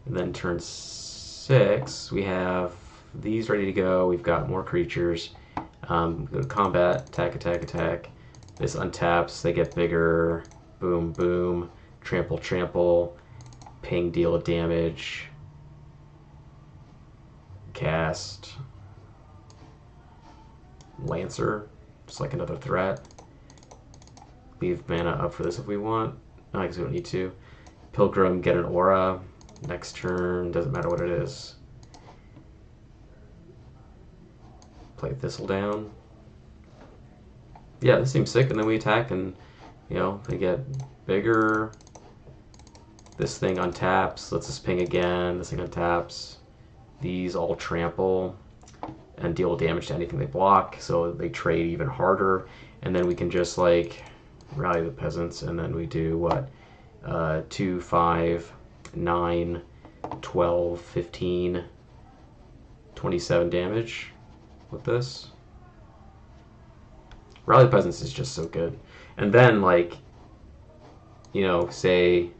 And then turn 6, we have these ready to go. We've got more creatures. Go to combat, attack, attack, attack. This untaps, they get bigger. Boom, boom. Trample, trample. Ping, deal damage. Cast. Lancer, just like another threat. Leave mana up for this if we want. No, I guess we don't need to. Pilgrim, get an aura. Next turn, doesn't matter what it is. Play Thistledown. Yeah, this seems sick, and then we attack, and you know, they get bigger. This thing untaps, lets us ping again. This thing untaps. These all trample and deal damage to anything they block, so they trade even harder. And then we can just like rally the peasants, and then we do what? 2, 5, 9, 12, 15, 27 damage with this. Rally the Peasants is just so good. And then, like, you know, say,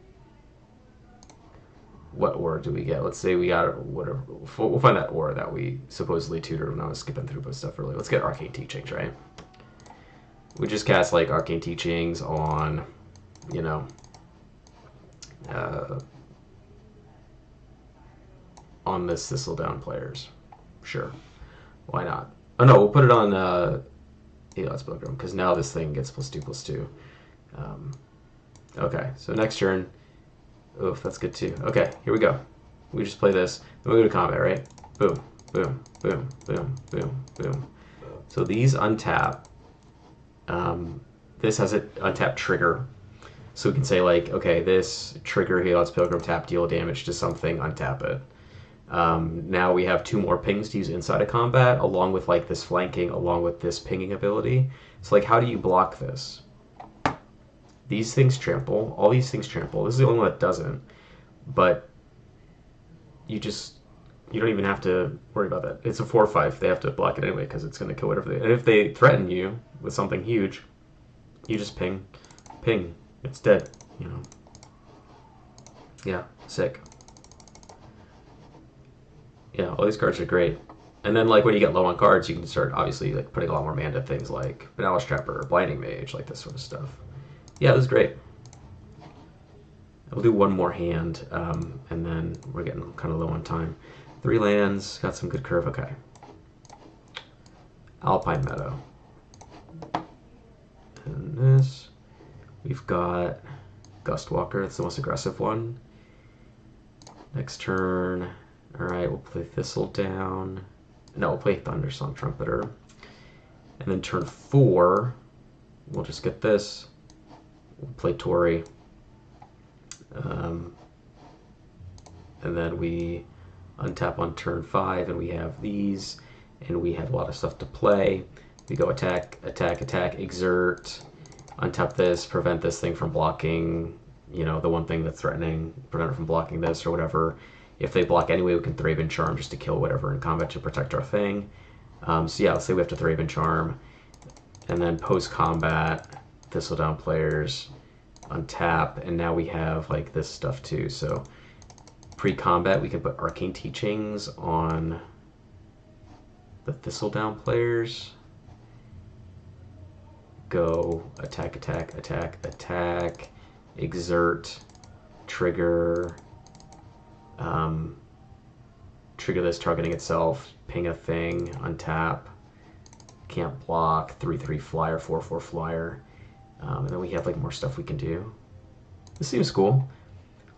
what aura do we get? Let's say we got whatever. We'll find that aura that we supposedly tutored when I was skipping through stuff earlier. Let's get Arcane Teachings, right? We just cast, like, Arcane Teachings on, you know, on this Thistledown players. Sure. Why not? Oh no, we'll put it on Elot's Pilgrim, because now this thing gets +2/+2. Okay, so next turn. Oof, that's good too. Okay, here we go. We just play this. Then we go to combat, right? Boom, boom, boom, boom, boom, boom. So these untap. This has an untap trigger. So we can say like, okay, this trigger here lets Pilgrim tap deal damage to something, untap it. Now we have 2 more pings to use inside of combat, along with like this flanking, along with this pinging ability. So like, how do you block this? These things trample. All these things trample. This is the only one that doesn't. But you don't even have to worry about that. It's a 4/5. They have to block it anyway because it's going to kill whatever they. And if they threaten you with something huge, you just ping. It's dead. You know. Yeah, sick. Yeah, all these cards are great. And then like when you get low on cards, you can start obviously like putting a lot more mana to things like Banal Trapper, Blinding Mage, like this sort of stuff. Yeah, this is great. We'll do one more hand, and then we're getting kind of low on time. 3 lands, got some good curve. Okay. Alpine Meadow. And this, we've got Gustwalker. That's the most aggressive one. Next turn, all right, we'll play Thistledown. No, we'll play Thundersong Trumpeter. And then turn 4, we'll just get this. We'll play Tori. And then we untap on turn 5, and we have these, and we have a lot of stuff to play. We go attack, attack, attack, exert, untap this, prevent this thing from blocking, you know, the one thing that's threatening, prevent it from blocking this or whatever. If they block anyway, we can Thraben Charm just to kill whatever in combat to protect our thing. So yeah, let's say we have to Thraben Charm, and then post-combat, Thistledown players, untap, and now we have like this stuff too. So pre-combat, we can put Arcane Teachings on the Thistledown players. Go attack, attack, attack, attack, exert, trigger, trigger this targeting itself, ping a thing, untap, can't block, 3/3 flyer, 4/4 flyer. And then we have like more stuff we can do. This seems cool.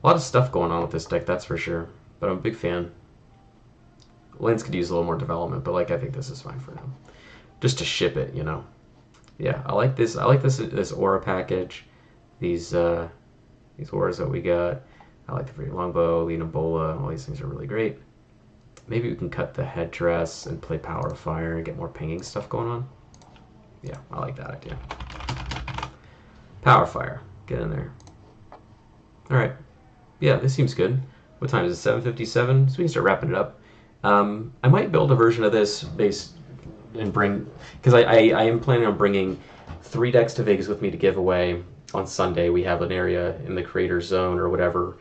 A lot of stuff going on with this deck, that's for sure. But I'm a big fan. Lands could use a little more development, but like I think this is fine for now. Just to ship it, you know. Yeah, I like this. I like this aura package. These auras that we got. I like the free longbow, Leonabola. All these things are really great. Maybe we can cut the headdress and play Power of Fire and get more pinging stuff going on. Yeah, I like that idea. Power Fire. Get in there. Alright. Yeah, this seems good. What time is it? 7:57? So we can start wrapping it up. I might build a version of this based and bring... Because I am planning on bringing 3 decks to Vegas with me to give away on Sunday. We have an area in the creator zone or whatever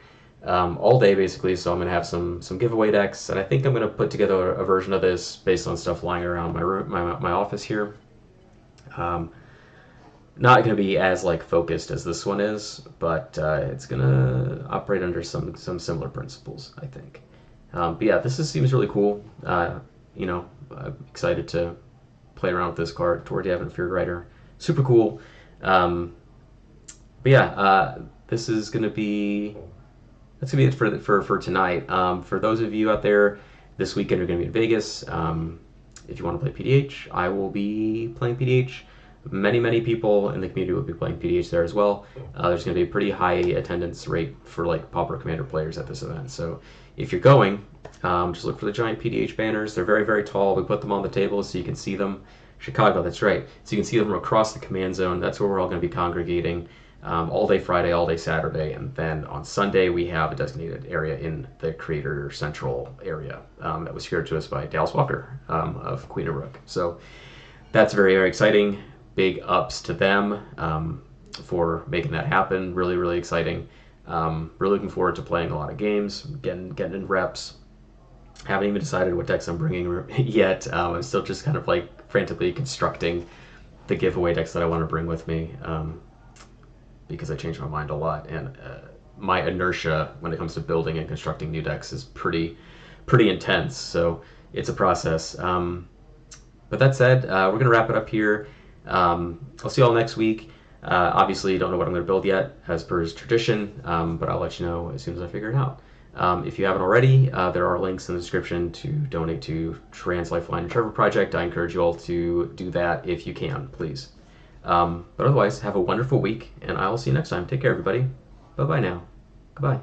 all day, basically. So I'm going to have some giveaway decks. And I think I'm going to put together a version of this based on stuff lying around my room, my office here. Not going to be as like focused as this one is, but it's going to operate under some similar principles, I think. But yeah, seems really cool. You know, I'm excited to play around with this card. Tori D'Avenant, Feared Rider, super cool. But yeah, this is going to be it for tonight. For those of you out there, this weekend are going to be in Vegas. If you want to play PDH, I will be playing PDH. Many people in the community will be playing PDH there as well. There's going to be a pretty high attendance rate for like Pauper Commander players at this event. So if you're going, just look for the giant PDH banners. They're very tall. We put them on the table so you can see them. Chicago, that's right. So you can see them across the command zone. That's where we're all going to be congregating all day Friday, all day Saturday, and then on Sunday we have a designated area in the Creator Central area that was shared to us by Dallas Walker of Queen of Rook. So that's very exciting. Big ups to them for making that happen. Really exciting. Really looking forward to playing a lot of games, getting in reps. Haven't even decided what decks I'm bringing yet. I'm still just kind of like frantically constructing the giveaway decks that I want to bring with me because I change my mind a lot, and my inertia when it comes to building and constructing new decks is pretty intense. So it's a process. But that said, we're gonna wrap it up here. I'll see you all next week. Obviously, don't know what I'm going to build yet, as per his tradition, but I'll let you know as soon as I figure it out. If you haven't already, there are links in the description to donate to Trans Lifeline and Trevor Project. I encourage you all to do that if you can, please. But otherwise, have a wonderful week, and I will see you next time. Take care, everybody. Bye bye now. Goodbye.